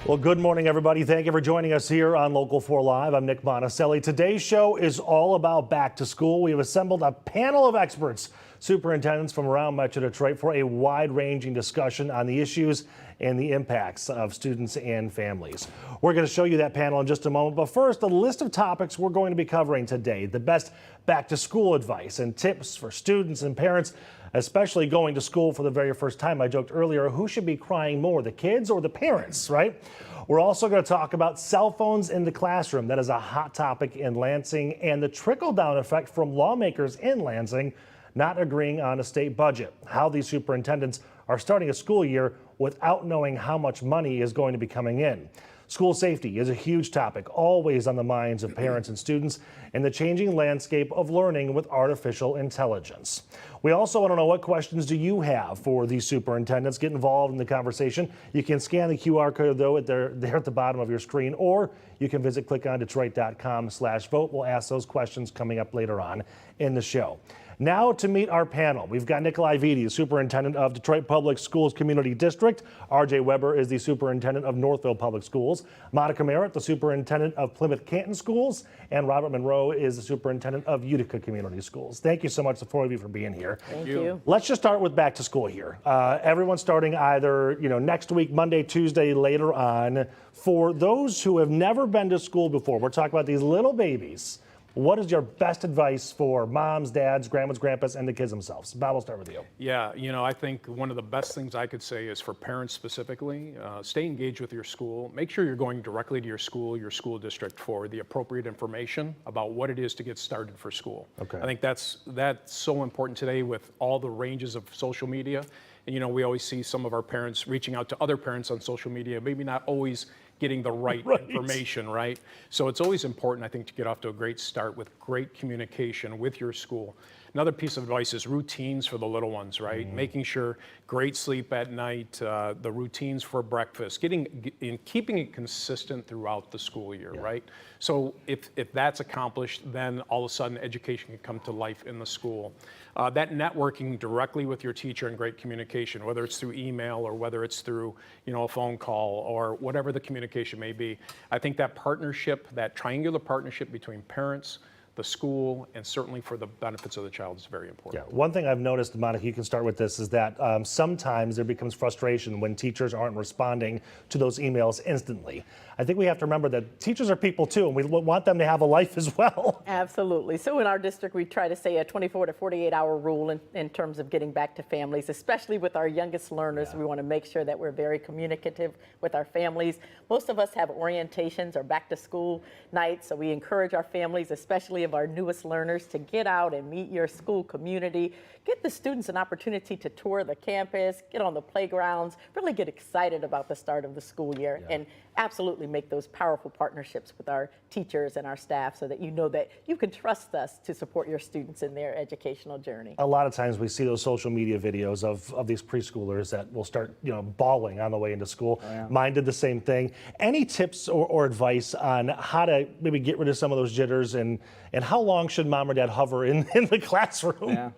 Well, good morning, everybody. Thank you for joining us here on Local 4 Live. I'm Nick Monticelli. Today's show is all about back to school. We have assembled a panel of experts, superintendents from around Metro Detroit, for a wide-ranging discussion on the issues and the impacts of students and families. We're going to show you that panel in just a moment, but first, a list of topics we're going to be covering today. The best back-to-school advice and tips for students and parents, especially going to school for the very first time. I joked earlier, who should be crying more, the kids or the parents, right? We're also going to talk about cell phones in the classroom. That is a hot topic in Lansing, and the trickle-down effect from lawmakers in Lansing not agreeing on a state budget. How these superintendents are starting a school year without knowing how much money is going to be coming in. School safety is a huge topic, always on the minds of parents and students, in the changing landscape of learning with artificial intelligence. We also want to know, what questions do you have for these superintendents? Get involved in the conversation. You can scan the QR code, though, there at the bottom of your screen, or you can visit clickondetroit.com/vote. We'll ask those questions coming up later on in the show. Now to meet our panel, we've got Nikolai Vitti, superintendent of Detroit Public Schools Community District. R.J. Weber is the superintendent of Northville Public Schools. Monica Merritt, the superintendent of Plymouth Canton Schools. And Robert Monroe is the superintendent of Utica Community Schools. Thank you so much, the four of you, for being here. Thank you. Let's just start with back to school here. Everyone's starting either next week, Monday, Tuesday, later on. For those who have never been to school before, we're talking about these little babies. What is your best advice for moms, dads, grandmas, grandpas, and the kids themselves? Bob, we'll start with you. Yeah, I think one of the best things I could say is for parents specifically, stay engaged with your school. Make sure you're going directly to your school district for the appropriate information about what it is to get started for school. Okay. I think that's so important today with all the ranges of social media. And we always see some of our parents reaching out to other parents on social media, maybe not always getting the right information, right? So it's always important, I think, to get off to a great start with great communication with your school. Another piece of advice is routines for the little ones, right? Making sure great sleep at night, the routines for breakfast, keeping it consistent throughout the school year, right? So if that's accomplished, then all of a sudden education can come to life in the school. That networking directly with your teacher and great communication, whether it's through email or whether it's through a phone call or whatever the communication may be. I think that partnership, that triangular partnership between parents, the school, and certainly for the benefits of the child is very important. Yeah, one thing I've noticed, Monica, you can start with this, is that sometimes there becomes frustration when teachers aren't responding to those emails instantly. I think we have to remember that teachers are people too, and we want them to have a life as well. Absolutely. So in our district, we try to say a 24 to 48-hour rule in terms of getting back to families, especially with our youngest learners. We want to make sure that we're very communicative with our families. Most of us have orientations or back to school nights, so we encourage our families, especially of our newest learners, to get out and meet your school community. Get the students an opportunity to tour the campus, get on the playgrounds, really get excited about the start of the school year, and absolutely make those powerful partnerships with our teachers and our staff so that you know that you can trust us to support your students in their educational journey. A lot of times we see those social media videos of these preschoolers that will start bawling on the way into school. Mine did the same thing. Any tips or advice on how to maybe get rid of some of those jitters, and how long should mom or dad hover in the classroom? Yeah.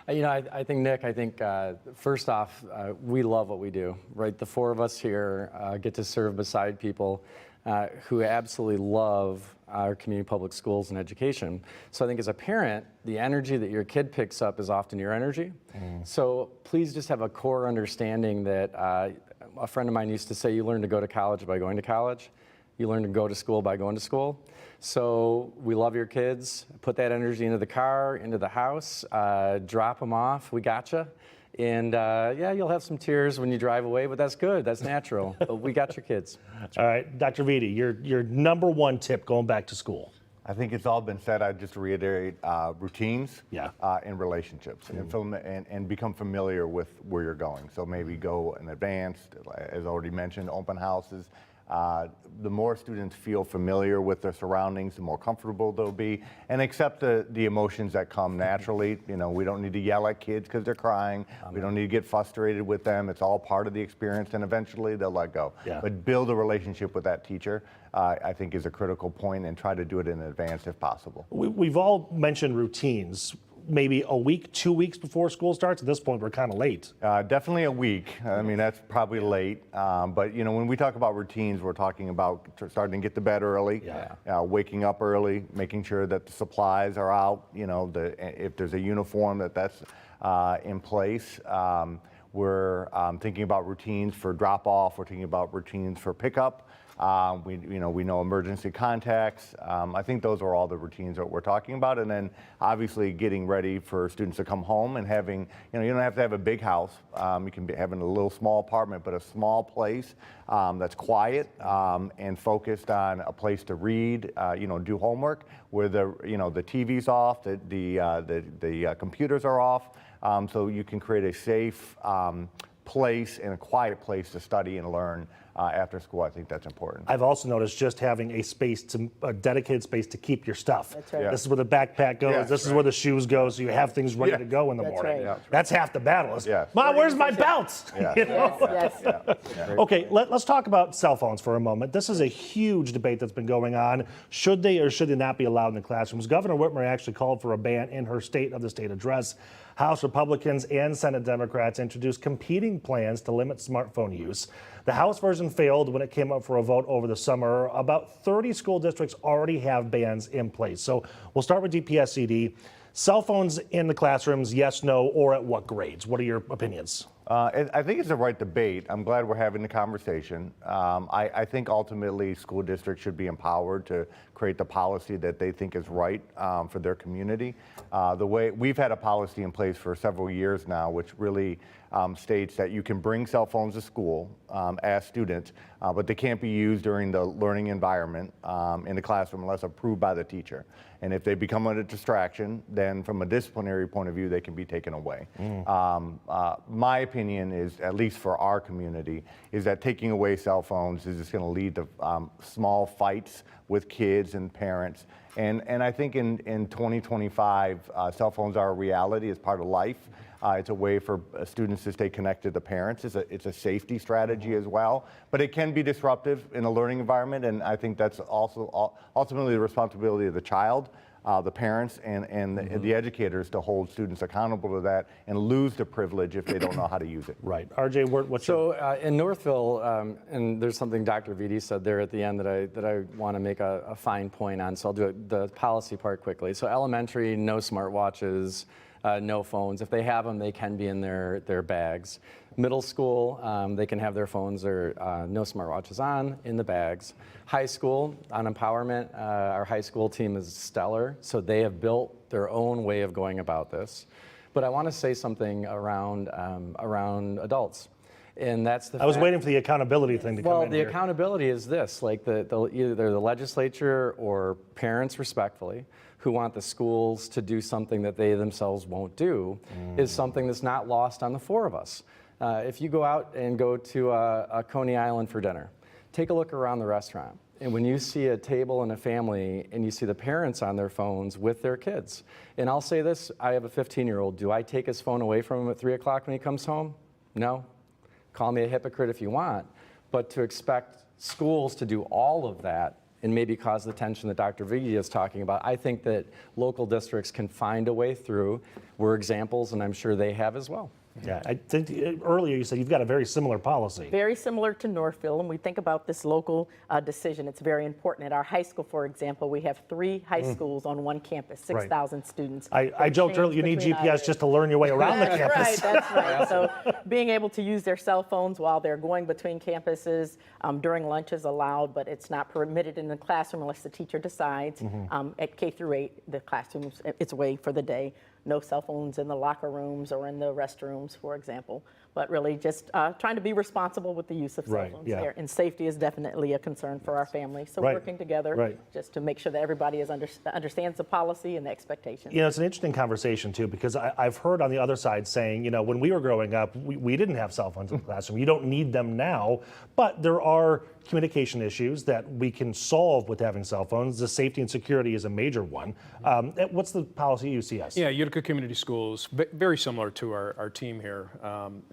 I think, first off, we love what we do, right? The four of us here get to serve beside people who absolutely love our community public schools and education. So I think as a parent, the energy that your kid picks up is often your energy. So please just have a core understanding that a friend of mine used to say, you learn to go to college by going to college. You learn to go to school by going to school. So we love your kids. Put that energy into the car, into the house, drop them off. We gotcha. And yeah, you'll have some tears when you drive away, but that's good. That's natural. But we got your kids. All right, Dr. Vitti, your number one tip going back to school. I think it's all been said. I'd just reiterate routines and relationships, and become familiar with where you're going. So maybe go in advance, as already mentioned, open houses. The more students feel familiar with their surroundings, the more comfortable they'll be, and accept the emotions that come naturally. We don't need to yell at kids because they're crying. We don't need to get frustrated with them. It's all part of the experience, and eventually they'll let go. But build a relationship with that teacher, I think, is a critical point, and try to do it in advance if possible. We've all mentioned routines. maybe a week, 2 weeks before school starts? At this point, we're kind of late. Definitely a week. I mean, that's probably late. But when we talk about routines, we're talking about starting to get to bed early, waking up early, making sure that the supplies are out. If there's a uniform, that's in place. We're thinking about routines for drop off. We're thinking about routines for pickup. We know emergency contacts. I think those are all the routines that we're talking about. And then obviously getting ready for students to come home and having, you don't have to have a big house. You can be having a little small apartment, but a small place that's quiet and focused on a place to read, do homework, where the TV's off, the computers are off, so you can create a safe place and a quiet place to study and learn after school. I think that's important. I've also noticed just having a dedicated space to keep your stuff. That's right. Yeah. This is where the backpack goes. Yes, this is where the shoes go. So you have things ready to go in the That's morning. right. Yeah. That's half the battle. Is, Yes. Mom, where's my belts? Yeah. Yes. Okay, let's talk about cell phones for a moment. This is a huge debate that's been going on. Should they or should they not be allowed in the classrooms? Governor Whitmer actually called for a ban in her State of the State address. House Republicans and Senate Democrats introduced competing plans to limit smartphone use. The House version failed when it came up for a vote over the summer. About 30 school districts already have bans in place. So we'll start with DPSCD. Cell phones in the classrooms, yes, no, or at what grades? What are your opinions? I think it's the right debate. I'm glad we're having the conversation. I think ultimately school districts should be empowered to create the policy that they think is right for their community. The way we've had a policy in place for several years now, which really states that you can bring cell phones to school as students, but they can't be used during the learning environment in the classroom unless approved by the teacher. And if they become a distraction, then from a disciplinary point of view, they can be taken away. My opinion is, at least for our community, is that taking away cell phones is just going to lead to small fights with kids and parents. And I think in 2025, cell phones are a reality. It's part of life. It's a way for students to stay connected to parents. It's a safety strategy as well. But it can be disruptive in a learning environment, and I think that's also ultimately the responsibility of the child, the parents, and the educators to hold students accountable to that and lose the privilege if they don't know how to use it. Right. RJ, what's your... So in Northville, and there's something Dr. Vitti said there at the end that I want to make a fine point on, so I'll do the policy part quickly. So elementary, no smartwatches, no phones. If they have them, they can be in their bags. Middle school, they can have their phones or no smartwatches on in the bags. High school, on empowerment, our high school team is stellar, so they have built their own way of going about this. But I want to say something around adults. And that's the I was waiting for the accountability thing to come in Well, the here. accountability is this, like either the legislature or parents respectfully who want the schools to do something that they themselves won't do is something that's not lost on the four of us. If you go out and go to a Coney Island for dinner, take a look around the restaurant. And when you see a table and a family and you see the parents on their phones with their kids, and I'll say this, I have a 15-year-old. Do I take his phone away from him at 3 o'clock when he comes home? No. Call me a hypocrite if you want. But to expect schools to do all of that and maybe cause the tension that Dr. Vitti is talking about, I think that local districts can find a way through. We're examples, and I'm sure they have as well. Yeah, I think earlier you said you've got a very similar policy. Very similar to Northville, and we think about this local decision. It's very important. At our high school, for example, we have 3 high schools on one campus, 6,000 students. I joked earlier, you need GPS just to learn your way around the campus. Right, that's right. So being able to use their cell phones while they're going between campuses during lunch is allowed, but it's not permitted in the classroom unless the teacher decides. At K through 8, the classrooms, it's away for the day. No cell phones in the locker rooms or in the restrooms, for example. But really just trying to be responsible with the use of cell phones there. And safety is definitely a concern for our family. So working together just to make sure that everybody understands the policy and the expectations. You know, it's an interesting conversation too, because I've heard on the other side saying, you know, when we were growing up, we didn't have cell phones in the classroom. You don't need them now, but there are communication issues that we can solve with having cell phones. The safety and security is a major one. What's the policy at UCS? Yeah, Utica Community Schools, very similar to our team here.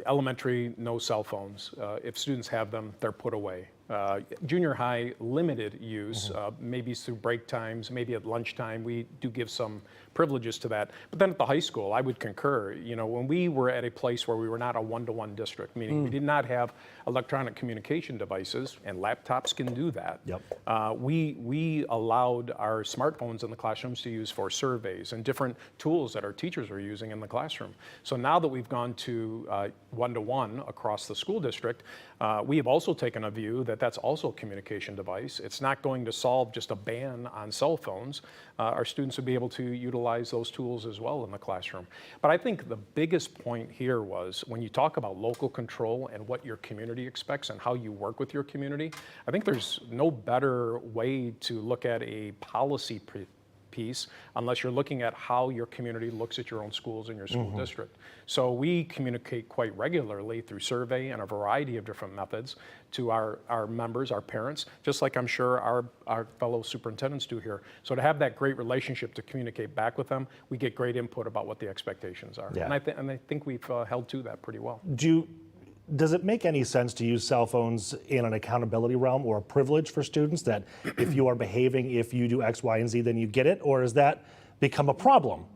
Elementary, no cell phones. If students have them, they're put away. Junior high, limited use, maybe through break times, maybe at lunchtime. We do give some privileges to that. But then at the high school, I would concur. You know, when we were at a place where we were not a one-to-one district, meaning we did not have electronic communication devices, and laptops can do that. Yep. We allowed our smartphones in the classrooms to use for surveys and different tools that our teachers are using in the classroom. So now that we've gone to one-to-one across the school district, we have also taken a view that that's also a communication device. It's not going to solve just a ban on cell phones. Our students would be able to utilize those tools as well in the classroom. But I think the biggest point here was when you talk about local control and what your community expects and how you work with your community, I think there's no better way to look at a policy piece unless you're looking at how your community looks at your own schools and your school district. So we communicate quite regularly through survey and a variety of different methods to our members, our parents, just like I'm sure our fellow superintendents do here. So to have that great relationship to communicate back with them, we get great input about what the expectations are. Yeah. And I think we've held to that pretty well. Does it make any sense to use cell phones in an accountability realm or a privilege for students that if you are behaving, if you do X, Y, and Z, then you get it? Or has that become a problem?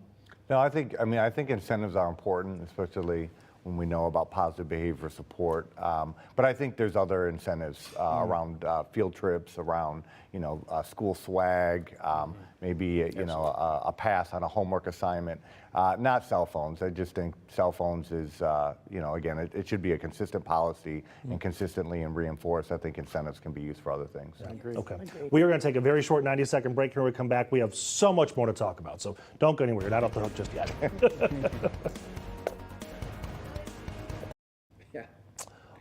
No, I think incentives are important, especially when we know about positive behavior support. But I think there's other incentives around field trips, around school swag, maybe a pass on a homework assignment. Not cell phones. I just think cell phones is again it should be a consistent policy and consistently and reinforced. I think incentives can be used for other things. Okay. We are going to take a very short 90-second break. Here we come back. We have so much more to talk about. So don't go anywhere. You're not off the hook just yet.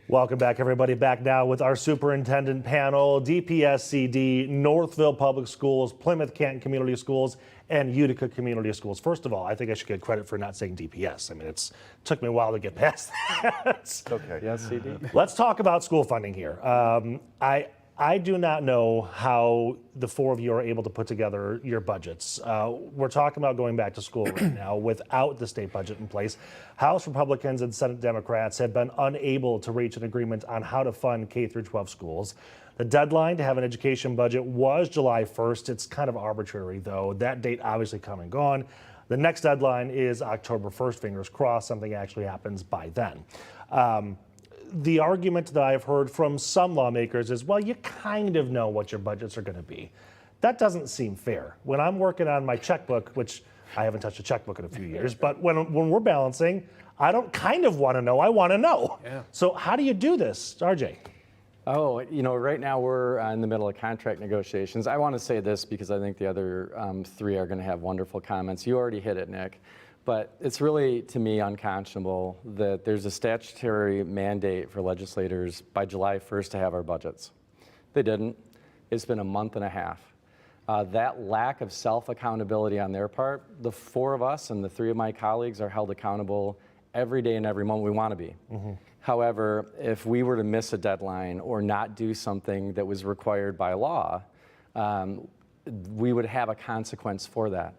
Welcome back, everybody. Back now with our superintendent panel, DPSCD, Northville Public Schools, Plymouth Canton Community Schools, and Utica Community Schools. First of all, I think I should get credit for not saying DPS. I mean, it took me a while to get past that. Okay. Yes, CD. Let's talk about school funding here. I do not know how the four of you are able to put together your budgets. We're talking about going back to school right now without the state budget in place. House Republicans and Senate Democrats have been unable to reach an agreement on how to fund K through 12 schools. The deadline to have an education budget was July 1st. It's kind of arbitrary, though. That date obviously come and gone. The next deadline is October 1st. Fingers crossed something actually happens by then. The argument that I've heard from some lawmakers is, well, you kind of know what your budgets are going to be. That doesn't seem fair. When I'm working on my checkbook, which I haven't touched a checkbook in a few years, but when we're balancing, I don't kind of want to know, I want to know. Yeah. So how do you do this, RJ? Oh, right now we're in the middle of contract negotiations. I want to say this because I think the other three are going to have wonderful comments. You already hit it, Nick. But it's really, to me, unconscionable that there's a statutory mandate for legislators by July 1st to have our budgets. They didn't. It's been a month and a half. That lack of self-accountability on their part, the four of us and the three of my colleagues are held accountable every day and every moment we want to be. However, if we were to miss a deadline or not do something that was required by law, we would have a consequence for that.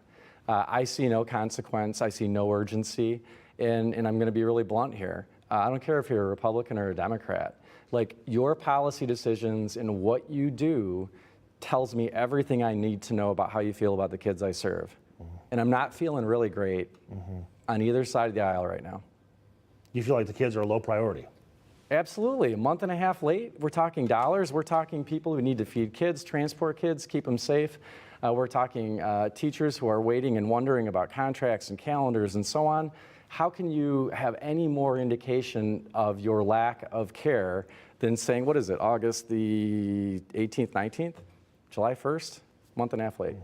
I see no consequence, I see no urgency, and I'm going to be really blunt here. I don't care if you're a Republican or a Democrat. Like, your policy decisions and what you do tells me everything I need to know about how you feel about the kids I serve. And I'm not feeling really great on either side of the aisle right now. You feel like the kids are a low priority? Absolutely. A month and a half late, we're talking dollars. We're talking people who need to feed kids, transport kids, keep them safe. We're talking teachers who are waiting and wondering about contracts and calendars and so on. How can you have any more indication of your lack of care than saying, what is it, August the 18th, 19th? July 1st? Month and a half late.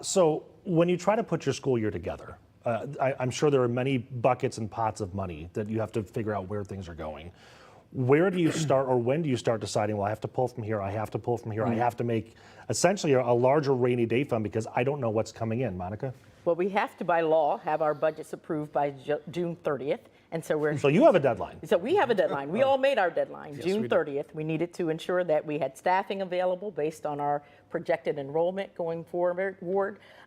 So when you try to put your school year together, I'm sure there are many buckets and pots of money that you have to figure out where things are going. Where do you start, or when do you start deciding, well, I have to pull from here, I have to pull from here, I have to make essentially a larger rainy day fund because I don't know what's coming in? Monica? Well, we have to, by law, have our budgets approved by June 30th. And so So you have a deadline. So we have a deadline. We all made our deadline, Yes, June we do. 30th. We needed to ensure that we had staffing available based on our projected enrollment going forward.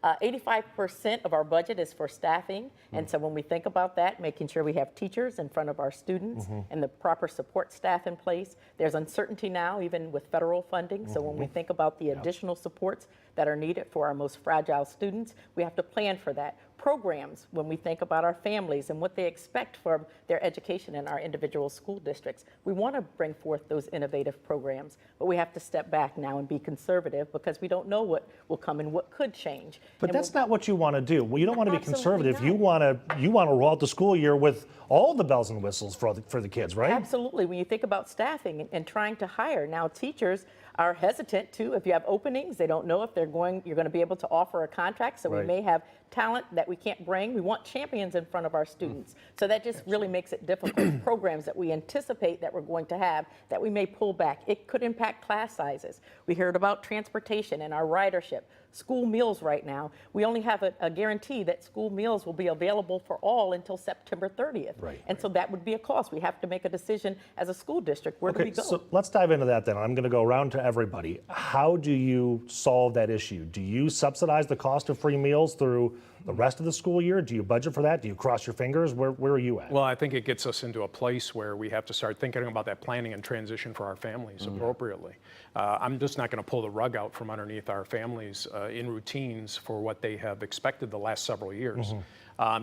85% of our budget is for staffing. And so when we think about that, making sure we have teachers in front of our students and the proper support staff in place. There's uncertainty now, even with federal funding. So when we think about the additional supports that are needed for our most fragile students, we have to plan for that. Programs, when we think about our families and what they expect from their education in our individual school districts, we want to bring forth those innovative programs, but we have to step back now and be conservative because we don't know what will come and what could change. But And that's not what you want to do. Well, you don't want to be Absolutely conservative. not. You want to roll out the school year with all the bells and whistles for the kids, right? Absolutely. When you think about staffing and trying to hire, now teachers are hesitant to, if you have openings, they don't know if you're going to be able to offer a contract. So we Right. may have talent that we can't bring. We want champions in front of our students. So that just really makes it difficult. Programs that we anticipate that we're going to have that we may pull back. It could impact class sizes. We heard about transportation and our ridership. School meals right now, we only have a guarantee that school meals will be available for all until September 30th. Right. And so that would be a cost. We have to make a decision as a school district. Where do we Okay, go? so let's dive into that then. I'm going to go around to everybody. How do you solve that issue? Do you subsidize the cost of free meals through the rest of the school year? Do you budget for that? Do you cross your fingers? Where are you at? Well, I think it gets us into a place where we have to start thinking about that planning and transition for our families appropriately. I'm just not going to pull the rug out from underneath our families in routines for what they have expected the last several years.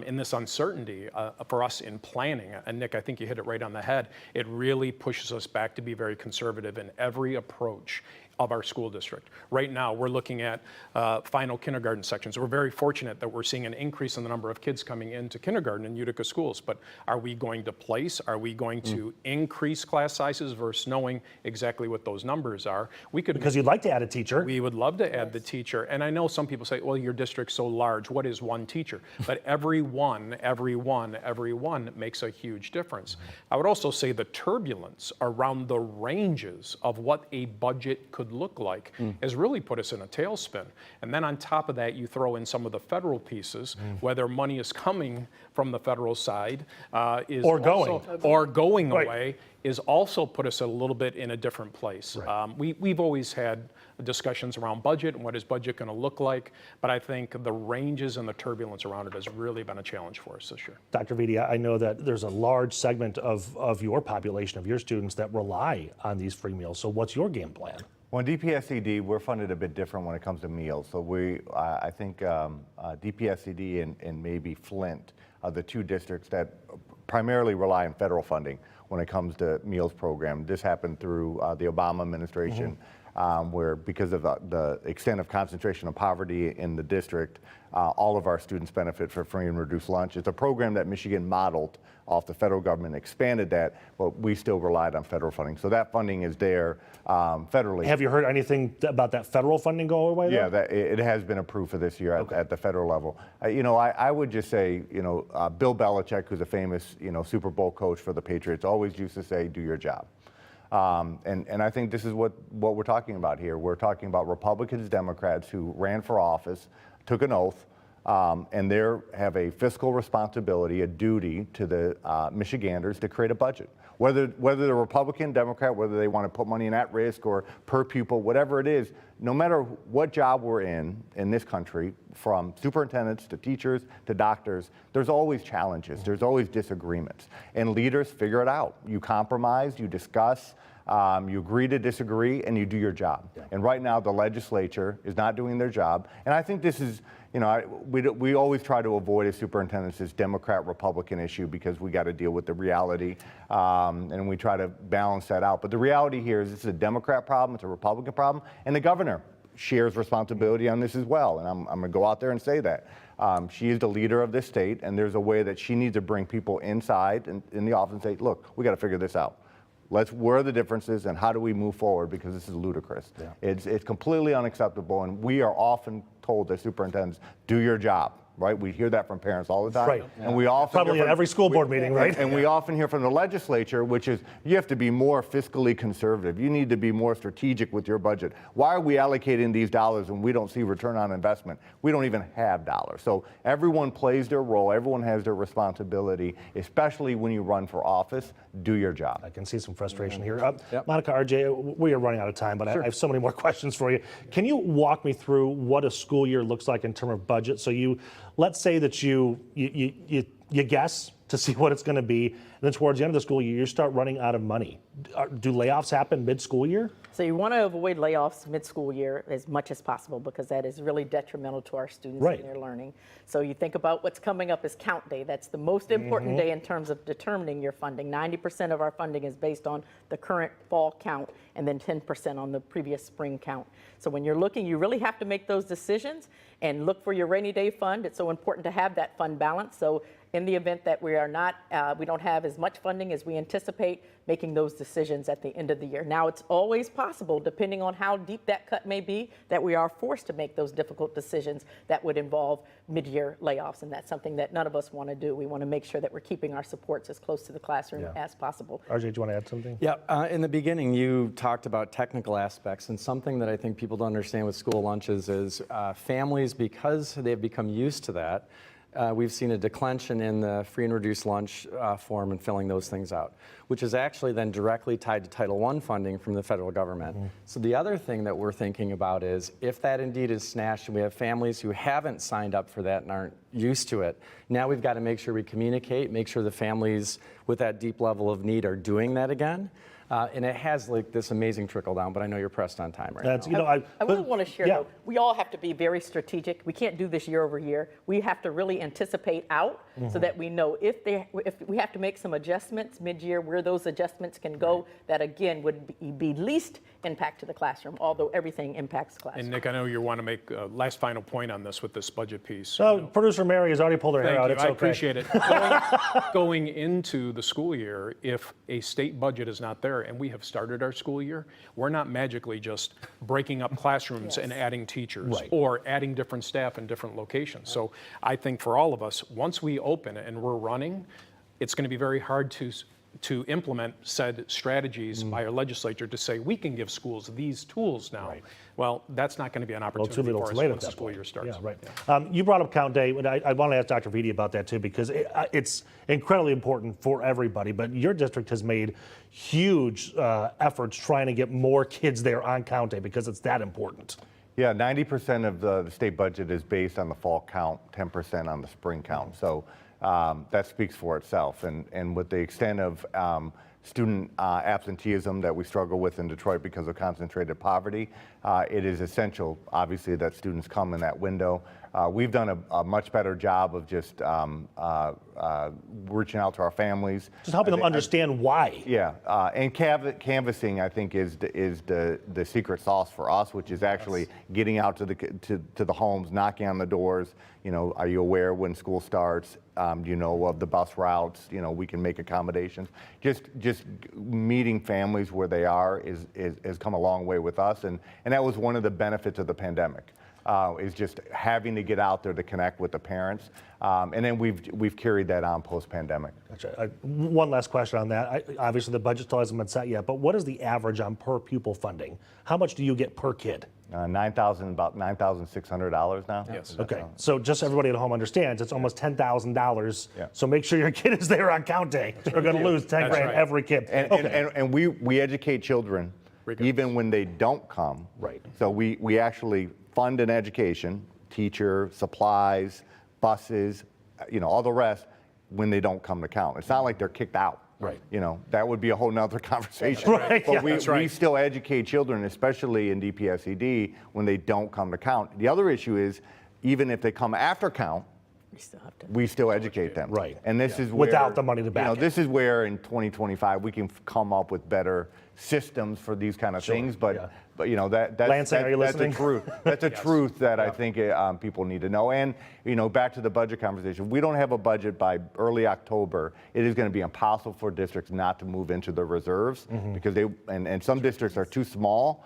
In this uncertainty for us in planning, and Nick, I think you hit it right on the head, it really pushes us back to be very conservative in every approach of our school district. Right now, we're looking at final kindergarten sections. We're very fortunate that we're seeing an increase in the number of kids coming into kindergarten in Utica schools, but are we going to place? Are we going to increase class sizes versus knowing exactly what those numbers are? We could Because you'd like to add a teacher. we would love to add the teacher. And I know some people say, well, your district's so large, what is one teacher? But every one makes a huge difference. I would also say the turbulence around the ranges of what a budget could look like has really put us in a tailspin. And then on top of that, you throw in some of the federal pieces, whether money is coming from the federal side is Or going. also, or going Right. away, is also put us a little bit in a different place. Right. We've always had discussions around budget and what is budget going to look like, but I think the ranges and the turbulence around it has really been a challenge for us this year. Dr. Vitti, I know that there's a large segment of your population, of your students that rely on these free meals. So what's your game plan? Well, in DPSCD, we're funded a bit different when it comes to meals. So I think DPSCD and maybe Flint are the two districts that primarily rely on federal funding when it comes to meals program. This happened through the Obama administration, where because of the extent of concentration of poverty in the district, all of our students benefit for free and reduced lunch. It's a program that Michigan modeled off the federal government, expanded that, but we still relied on federal funding. So that funding is there federally. Have you heard anything about that federal funding going away? Yeah, though? it has been approved for this year at the federal level. I would just say, Bill Belichick, who's a famous, Super Bowl coach for the Patriots, always used to say, do your job. And I think this is what we're talking about here. We're talking about Republicans, Democrats who ran for office, took an oath, and they have a fiscal responsibility, a duty to the Michiganders to create a budget. Whether they're Republican, Democrat, whether they want to put money in at risk or per pupil, whatever it is, no matter what job we're in this country, from superintendents to teachers to doctors, there's always challenges, there's always disagreements. And leaders figure it out. You compromise, you discuss, you agree to disagree, and you do your job. Yeah. And right now, the legislature is not doing their job. And I think this is, we always try to avoid as superintendents this Democrat-Republican issue because we got to deal with the reality, and we try to balance that out. But the reality here is this is a Democrat problem, it's a Republican problem, and the governor shares responsibility on this as well. And I'm going to go out there and say that. She is the leader of this state, and there's a way that she needs to bring people inside in the office and say, look, we got to figure this out. Where are the differences and how do we move forward, because this is ludicrous. Yeah. It's completely unacceptable, and we are often told as superintendents, do your job. right? We hear that from parents all the time. Right. And we often Probably hear at from- every school board meeting, right? And we often hear from the legislature, which is you have to be more fiscally conservative. You need to be more strategic with your budget. Why are we allocating these dollars when we don't see return on investment? We don't even have dollars. So everyone plays their role. Everyone has their responsibility, especially when you run for office. Do your job. I can see some frustration here. Monica, RJ, we are running out of time, but I have so many more questions for you. Can you walk me through what a school year looks like in terms of budget? So let's say that you guess to see what it's going to be, and then towards the end of the school year, you start running out of money. Do layoffs happen mid-school year? So you want to avoid layoffs mid-school year as much as possible because that is really detrimental to our students Right. and their learning. So you think about what's coming up as count day. That's the most important day in terms of determining your funding. 90% of our funding is based on the current fall count and then 10% on the previous spring count. So when you're looking, you really have to make those decisions and look for your rainy day fund. It's so important to have that fund balance. So in the event that we don't have as much funding as we anticipate, making those decisions at the end of the year. Now, it's always possible, depending on how deep that cut may be, that we are forced to make those difficult decisions that would involve mid-year layoffs, and that's something that none of us want to do. We want to make sure that we're keeping our supports as close to the classroom as possible. RJ, do you want to add something? Yeah, in the beginning, you talked about technical aspects, and something that I think people don't understand with school lunches is families, because they've become used to that, we've seen a declension in the free and reduced lunch form and filling those things out, which is actually then directly tied to Title I funding from the federal government. So the other thing that we're thinking about is if that indeed is snatched and we have families who haven't signed up for that and aren't used to it, now we've got to make sure we communicate, make sure the families with that deep level of need are doing that again. And it has like this amazing trickle down, but I know you're pressed on time right now. I really want to share, though, we all have to be very strategic. We can't do this year over year. We have to really anticipate out so that we know if we have to make some adjustments mid-year, where those adjustments can go, that again would be least impact to the classroom, although everything impacts the classroom. And Nick, I know you want to make a last final point on this with this budget piece. So Producer Mary has already pulled her hair Thank out. you. It's I okay. appreciate it. Going into the school year, if a state budget is not there and we have started our school year, we're not magically just breaking up classrooms and adding teachers or adding different staff in different locations. So I think for all of us, once we open it and we're running, it's going to be very hard to implement said strategies by our legislature to say we can give schools these tools now. Well, that's not going to be an opportunity too little, for too us late once at the that school point. year starts. Yeah, right. You brought up count day, and I want to ask Dr. Vitti about that too, because it's incredibly important for everybody. But your district has made huge efforts trying to get more kids there on count day because it's that important. Yeah, 90% of the state budget is based on the fall count, 10% on the spring count. So that speaks for itself. And with the extent of student absenteeism that we struggle with in Detroit because of concentrated poverty, it is essential, obviously, that students come in that window. We've done a much better job of just reaching out to our families. Just helping them understand why. Yeah, and canvassing, I think, is the secret sauce for us, which is actually getting out to the homes, knocking on the doors. You know, are you aware when school starts? Do you know of the bus routes? You know, we can make accommodations. Just meeting families where they are has come a long way with us, and that was one of the benefits of the pandemic. Is just having to get out there to connect with the parents, and then we've carried that on post-pandemic. Gotcha. One last question on that. Obviously, the budget still hasn't been set yet, but what is the average on per pupil funding? How much do you get per kid? About $9,600 now. Yes. Okay, so just so everybody at home understands, it's almost $10,000. Yeah. So make sure your kid is there on count day. They're going to lose 10 grand every kid. And we educate children even when they don't come. Right. So we actually fund an education, teacher, supplies, buses, you know, all the rest when they don't come to count. It's not like they're kicked out. Right. You know, that would be a whole nother conversation. Right. But Yeah, we still educate children, especially in DPSED, when they don't come to count. The other issue is, even if they come after count, we still educate them. Right. And this is where, without the money to back it. this is where in 2025 we can come up with better systems for these kind of things. But but that's Lansing, are you that's a listening? truth. That's a truth that I think people need to know. And back to the budget conversation, if we don't have a budget by early October, it is going to be impossible for districts not to move into the reserves because and some districts are too small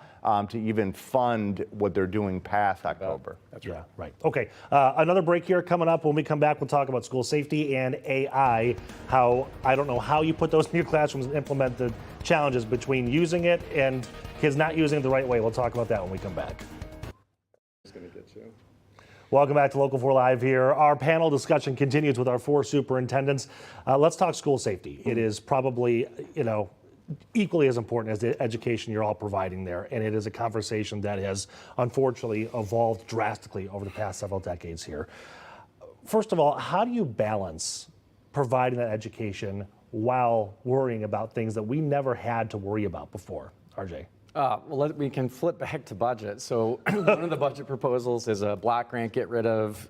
to even fund what they're doing past October. That's right. Yeah, right. Okay, another break here coming up. When we come back, we'll talk about school safety and AI. How I don't know how you put those in your classrooms and implement the challenges between using it and kids not using it the right way. We'll talk about that when we come back. Welcome back to Local 4 Live here. Our panel discussion continues with our 4 superintendents. Let's talk school safety. It is probably, equally as important as the education you're all providing there. And it is a conversation that has unfortunately evolved drastically over the past several decades here. First of all, how do you balance providing that education while worrying about things that we never had to worry about before? RJ. We can flip back to budget. So one of the budget proposals is a block grant, get rid of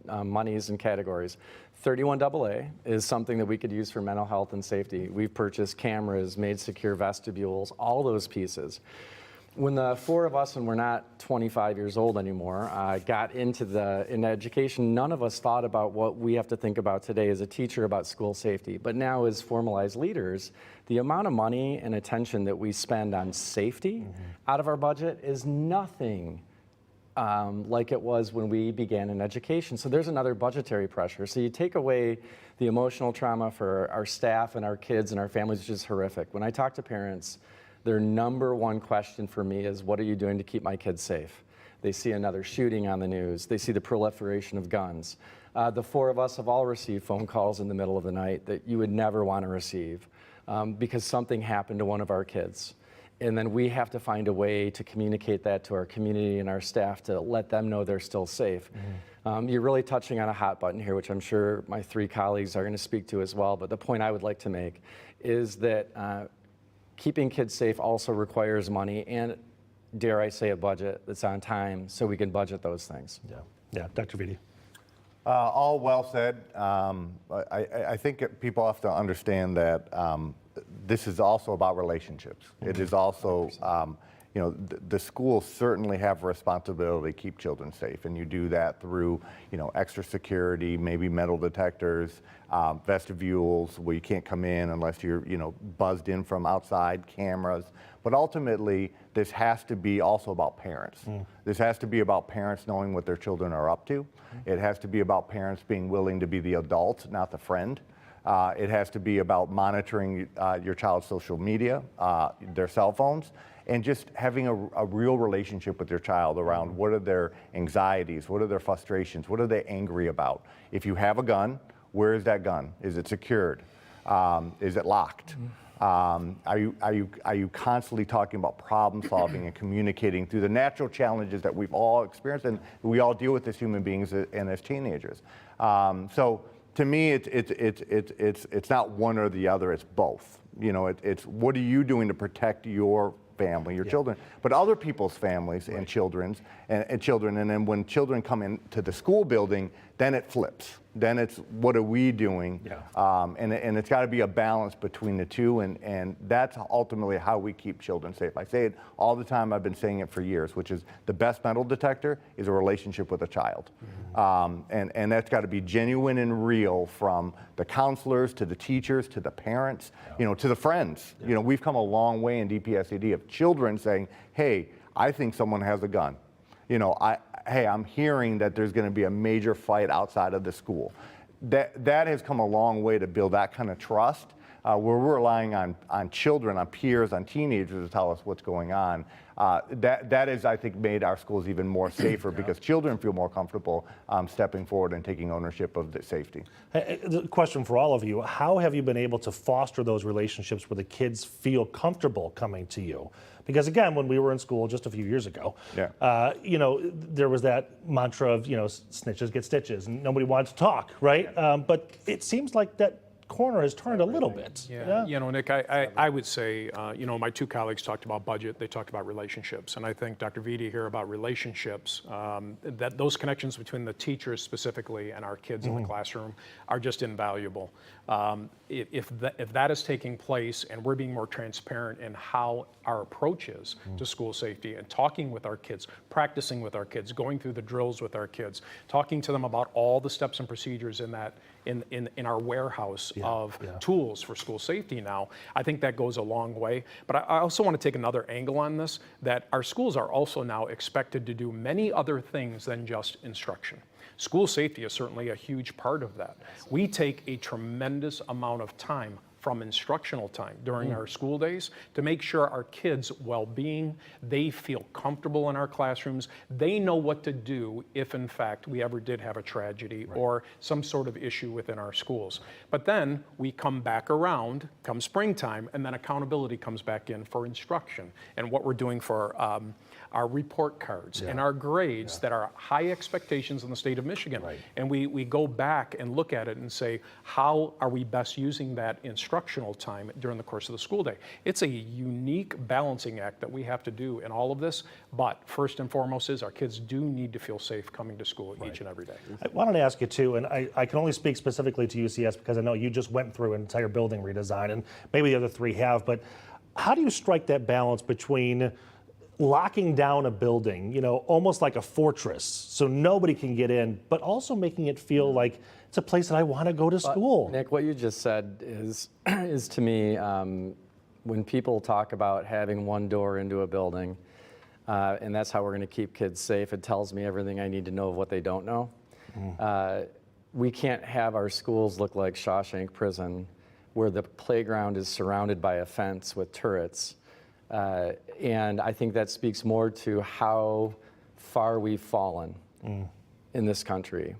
monies and categories. 31AA is something that we could use for mental health and safety. We've purchased cameras, made secure vestibules, all those pieces. When the 4 of us, and we're not 25 years old anymore, got into education, none of us thought about what we have to think about today as a teacher about school safety. But now as formalized leaders, the amount of money and attention that we spend on safety out of our budget is nothing like it was when we began in education. So there's another budgetary pressure. So you take away the emotional trauma for our staff and our kids and our families, which is horrific. When I talk to parents, their number one question for me is, what are you doing to keep my kids safe? They see another shooting on the news. They see the proliferation of guns. The 4 of us have all received phone calls in the middle of the night that you would never want to receive because something happened to one of our kids. And then we have to find a way to communicate that to our community and our staff to let them know they're still safe. You're really touching on a hot button here, which I'm sure my 3 colleagues are going to speak to as well. But the point I would like to make is that keeping kids safe also requires money and, dare I say, a budget that's on time so we can budget those things. Yeah, Dr. Vitti. All well said. I think people have to understand that this is also about relationships. It is also, the schools certainly have a responsibility to keep children safe, and you do that through, extra security, maybe metal detectors, vestibules where you can't come in unless you're, buzzed in from outside, cameras. But ultimately, this has to be also about parents. This has to be about parents knowing what their children are up to. It has to be about parents being willing to be the adult, not the friend. It has to be about monitoring your child's social media, their cell phones, and just having a real relationship with your child around what are their anxieties, what are their frustrations, what are they angry about. If you have a gun, where is that gun? Is it secured? Is it locked? Are you constantly talking about problem solving and communicating through the natural challenges that we've all experienced and we all deal with as human beings and as teenagers? So to me, it's not one or the other. It's both. It's what are you doing to protect your family, your children, but other people's families and children. And then when children come into the school building, then it flips. Then it's what are we doing? And it's got to be a balance between the two, and that's ultimately how we keep children safe. I say it all the time. I've been saying it for years, which is the best metal detector is a relationship with a child, and that's got to be genuine and real from the counselors to the teachers to the parents, to the friends. We've come a long way in DPSCD of children saying, "Hey, I think someone has a gun." Hey, I'm hearing that there's going to be a major fight outside of the school. That has come a long way to build that kind of trust, where we're relying on children, on peers, on teenagers to tell us what's going on. That has, I think, made our schools even more safer because children feel more comfortable stepping forward and taking ownership of the safety. The question for all of you, how have you been able to foster those relationships where the kids feel comfortable coming to you? Because again, when we were in school just a few years ago, there was that mantra of, snitches get stitches, and nobody wanted to talk, right? But it seems like that corner has turned a little bit. Yeah, you know, Nick, I would say, you know, my two colleagues talked about budget, they talked about relationships, and I think Dr. Vitti here about relationships, that those connections between the teachers specifically and our kids in the classroom are just invaluable. If that is taking place and we're being more transparent in how our approach is to school safety and talking with our kids, practicing with our kids, going through the drills with our kids, talking to them about all the steps and procedures in that in our warehouse of tools for school safety now, I think that goes a long way. But I also want to take another angle on this, that our schools are also now expected to do many other things than just instruction. School safety is certainly a huge part of that. We take a tremendous amount of time from instructional time during our school days to make sure our kids' well-being, they feel comfortable in our classrooms, they know what to do if in fact we ever did have a tragedy or some sort of issue within our schools. But then we come back around come springtime, and then accountability comes back in for instruction and what we're doing for our report cards and our grades that are high expectations in the state of Michigan. And we go back and look at it and say, how are we best using that instructional time during the course of the school day? It's a unique balancing act that we have to do in all of this, but first and foremost is our kids do need to feel safe coming to school each and every day. I wanted to ask you too, and I can only speak specifically to UCS because I know you just went through an entire building redesign, and maybe the other three have, but how do you strike that balance between locking down a building, you know, almost like a fortress so nobody can get in, but also making it feel like it's a place that I want to go to school? Nick, what you just said is to me, when people talk about having one door into a building, and that's how we're going to keep kids safe, it tells me everything I need to know of what they don't know. We can't have our schools look like Shawshank Prison, where the playground is surrounded by a fence with turrets. And I think that speaks more to how far we've fallen in this country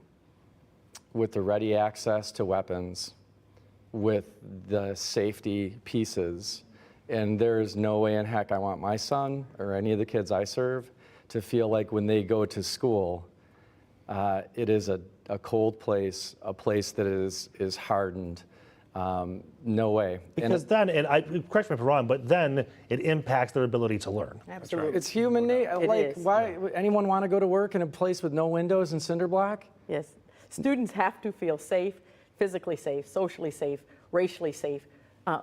with the ready access to weapons, with the safety pieces. And there's no way in heck I want my son or any of the kids I serve to feel like when they go to school, it is a cold place, a place that is hardened. No way. Because then, correct me if I'm wrong, but then it impacts their ability to learn. Absolutely. It's human nature. Like, why anyone want to go to work in a place with no windows and cinder block? Yes. Students have to feel safe, physically safe, socially safe, racially safe,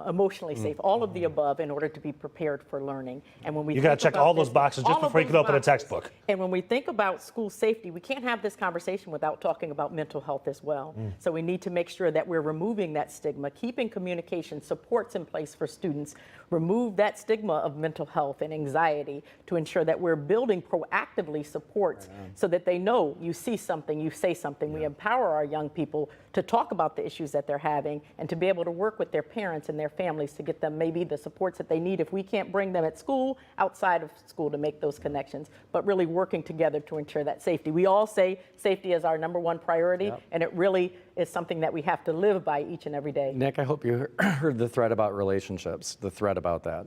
emotionally safe, all of the above in order to be prepared for learning. And when we You got to check all those boxes just before you can open a textbook. And when we think about school safety, we can't have this conversation without talking about mental health as well. So we need to make sure that we're removing that stigma, keeping communication supports in place for students, remove that stigma of mental health and anxiety to ensure that we're building proactively supports so that they know you see something, you say something. We empower our young people to talk about the issues that they're having and to be able to work with their parents and their families to get them maybe the supports that they need if we can't bring them at school, outside of school to make those connections, but really working together to ensure that safety. We all say safety is our #1 priority, and it really is something that we have to live by each and every day. Nick, I hope you heard the thread about relationships, the thread about that.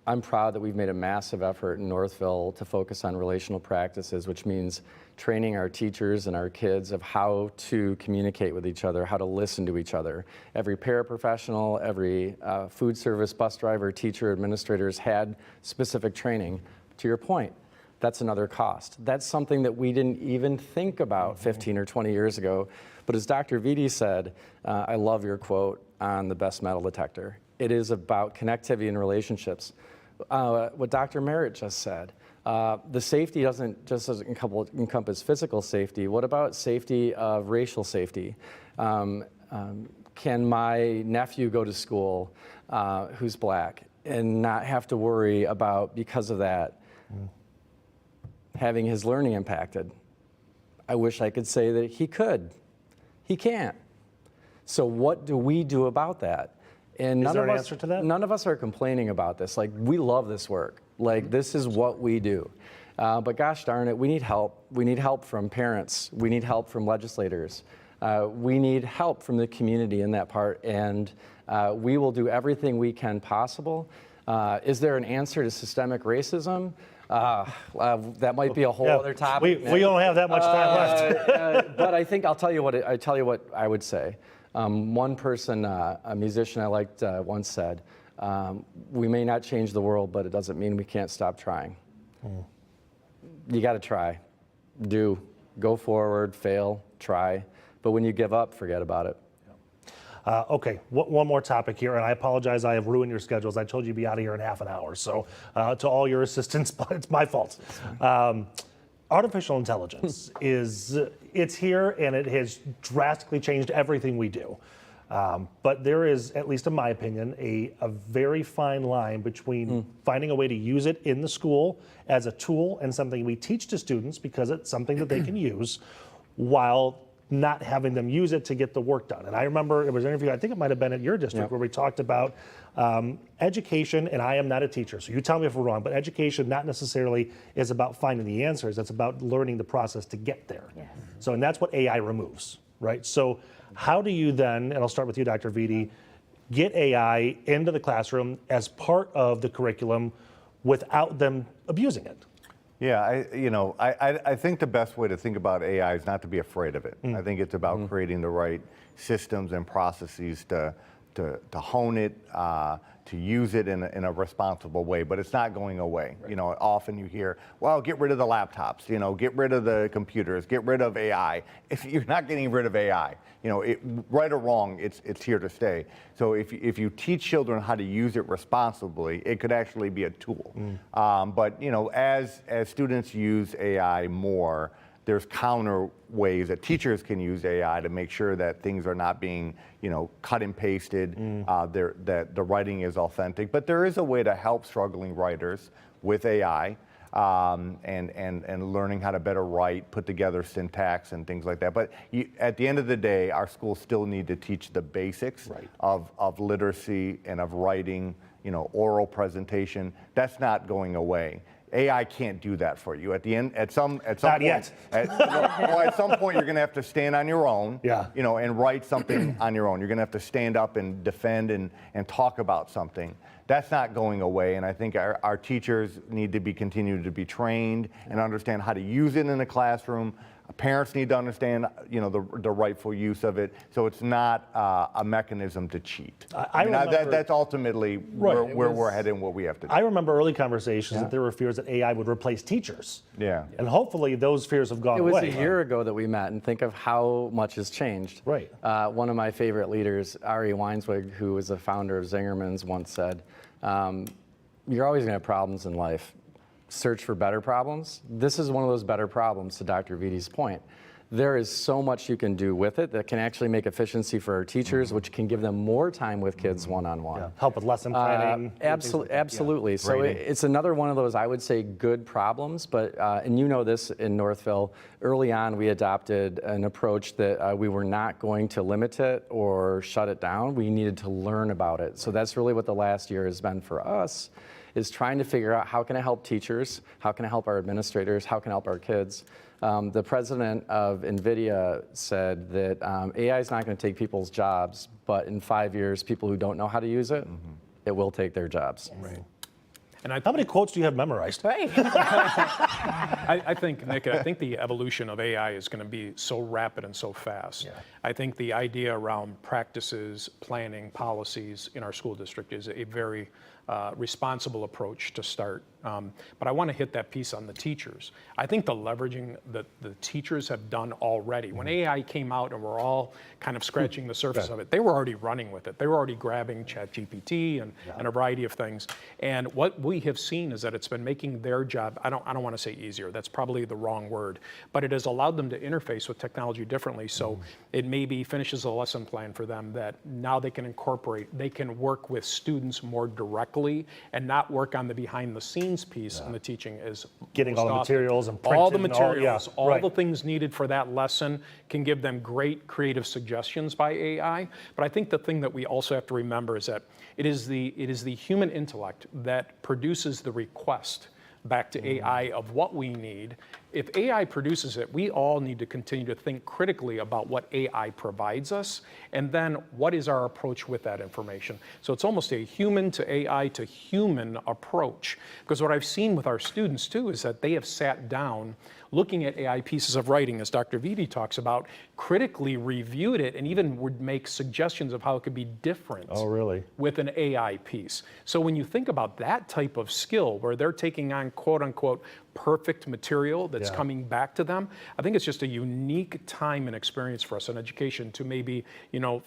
I'm proud that we've made a massive effort in Northville to focus on relational practices, which means training our teachers and our kids of how to communicate with each other, how to listen to each other. Every paraprofessional, every food service bus driver, teacher, administrators had specific training. To your point, that's another cost. That's something that we didn't even think about 15 or 20 years ago. But as Dr. Vitti said, I love your quote on the best metal detector. It is about connectivity and relationships. What Dr. Merritt just said, the safety doesn't just encompass physical safety. What about safety of racial safety? Can my nephew go to school who's black and not have to worry about, because of that, having his learning impacted? I wish I could say that he could. He can't. So what do we do about that? And Is there an answer to that? None of us are complaining about this. Like, we love this work. Like, this is what we do. But gosh darn it, we need help. We need help from parents. We need help from legislators. We need help from the community in that part. And we will do everything we can possible. Is there an answer to systemic racism? That might be a whole other topic. We don't have that much time left. But I think I'll tell you what I would say. One person, a musician I liked, once said, we may not change the world, but it doesn't mean we can't stop trying. You got to try. Go forward, fail, try. But when you give up, forget about it. Okay, one more topic here, and I apologize, I have ruined your schedules. I told you to be out of here in half an hour, so to all your assistants, but it's my fault. Artificial intelligence it's here, and it has drastically changed everything we do. But there is, at least in my opinion, a very fine line between finding a way to use it in the school as a tool and something we teach to students because it's something that they can use, while not having them use it to get the work done. And I remember it was an interview, I think it might have been at your district, where we talked about education, and I am not a teacher, so you tell me if we're wrong, but education not necessarily is about finding the answers, it's about learning the process to get there. Yes. So, and that's what AI removes, right? So how do you then, and I'll start with you, Dr. Vitti, get AI into the classroom as part of the curriculum without them abusing it? Yeah, I think the best way to think about AI is not to be afraid of it. I think it's about creating the right systems and processes to hone it, to use it in a responsible way, but it's not going away. Right. Often you hear, well, get rid of the laptops, get rid of the computers, get rid of AI. If you're not getting rid of AI, right or wrong, it's here to stay. So if you teach children how to use it responsibly, it could actually be a tool. But as students use AI more, there's counter ways that teachers can use AI to make sure that things are not being, cut and pasted, that the writing is authentic. But there is a way to help struggling writers with AI and learning how to better write, put together syntax and things like that. But at the end of the day, our schools still need to teach the basics of literacy and of writing, oral presentation. That's not going away. AI can't do that for you. At some Not point, yet. at some point, you're going to have to stand on your own, Yeah. and write something on your own. You're going to have to stand up and defend and talk about something. That's not going away, and I think our teachers need to continue to be trained and understand how to use it in the classroom. Parents need to understand, the rightful use of it, so it's not a mechanism to cheat. That's ultimately where we're headed and what we have to do. I remember early conversations that there were fears that AI would replace teachers. Yeah. And hopefully those fears have gone away. It was a year ago that we met, and think of how much has changed. Right. One of my favorite leaders, Ari Weinswig, who was the founder of Zingerman's, once said, you're always going to have problems in life. Search for better problems. This is one of those better problems, to Dr. Vitti's point. There is so much you can do with it that can actually make efficiency for our teachers, which can give them more time with kids one-on-one. Yeah. Help with lesson planning. Absolutely. Yeah. So it's another one of those, I would say, good problems. But and this in Northville, early on we adopted an approach that we were not going to limit it or shut it down. We needed to learn about it. So that's really what the last year has been for us, is trying to figure out how can I help teachers, how can I help our administrators, how can I help our kids. The president of NVIDIA said that AI is not going to take people's jobs, but in 5 years, people who don't know how to use it, it will take their jobs. Yes. Right. And How many quotes do you have memorized? Right. I think, Nick, the evolution of AI is going to be so rapid and so fast. Yeah. I think the idea around practices, planning, policies in our school district is a very responsible approach to start. But I want to hit that piece on the teachers. I think the leveraging that the teachers have done already, when AI came out and we're all kind of scratching the surface of it, they were already running with it. They were already grabbing ChatGPT and a variety of things. And what we have seen is that it's been making their job, I don't want to say easier, that's probably the wrong word, but it has allowed them to interface with technology differently. So it maybe finishes a lesson plan for them that now they can incorporate, they can work with students more directly and not work on the behind the scenes piece in the teaching is Getting all the materials and all the printed and all- materials, yeah, all right. the things needed for that lesson can give them great creative suggestions by AI. But I think the thing that we also have to remember is that it is the human intellect that produces the request back to AI of what we need. If AI produces it, we all need to continue to think critically about what AI provides us, and then what is our approach with that information. So it's almost a human to AI to human approach. Because what I've seen with our students too is that they have sat down looking at AI pieces of writing, as Dr. Vitti talks about, critically reviewed it, and even would make suggestions of how it could be different with an AI piece. So when you think about that type of skill, where they're taking on quote unquote perfect material that's coming back to them, I think it's just a unique time and experience for us in education to maybe,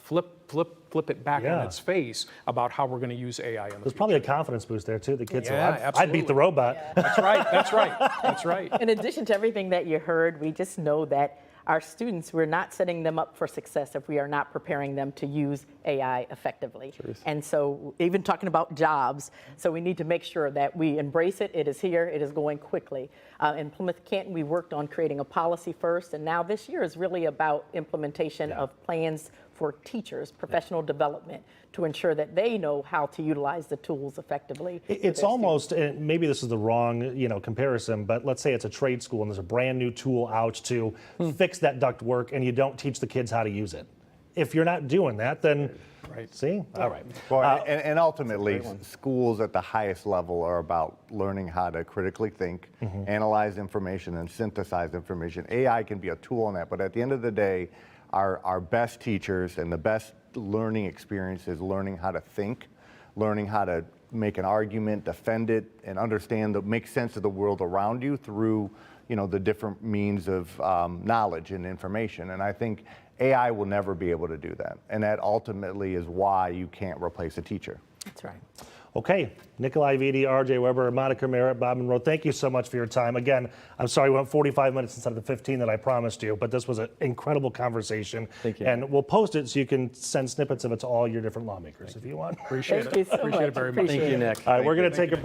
flip it back on its face about how we're going to use AI in the There's probably a confidence boost there too. The kids Yeah, I beat the robot. That's right, that's right, that's right. In addition to everything that you heard, we just know that our students, we're not setting them up for success if we are not preparing them to use AI effectively. And so even talking about jobs, so we need to make sure that we embrace it. It is here, it is going quickly. In Plymouth Canton, we worked on creating a policy first, and now this year is really about implementation of plans for teachers, professional development, to ensure that they know how to utilize the tools effectively. It's almost, and maybe this is the wrong, comparison, but let's say it's a trade school and there's a brand new tool out to fix that duct work, and you don't teach the kids how to use it. If you're not doing that, then see? All right. Well, and ultimately, schools at the highest level are about learning how to critically think, analyze information, and synthesize information. AI can be a tool in that, but at the end of the day, our best teachers and the best learning experience is learning how to think, learning how to make an argument, defend it, and make sense of the world around you through, the different means of knowledge and information. And I think AI will never be able to do that. And that ultimately is why you can't replace a teacher. That's right. Okay, Nikolai Vitti, RJ Weber, Monica Merritt, Bob Monroe, thank you so much for your time. Again, I'm sorry we went 45 minutes instead of the 15 that I promised you, but this was an incredible conversation. Thank you. And we'll post it so you can send snippets of it to all your different lawmakers if you want. Appreciate Thank you it. so Appreciate much. it very much. Appreciate Thank you, it. Nick. All right, we're going to take a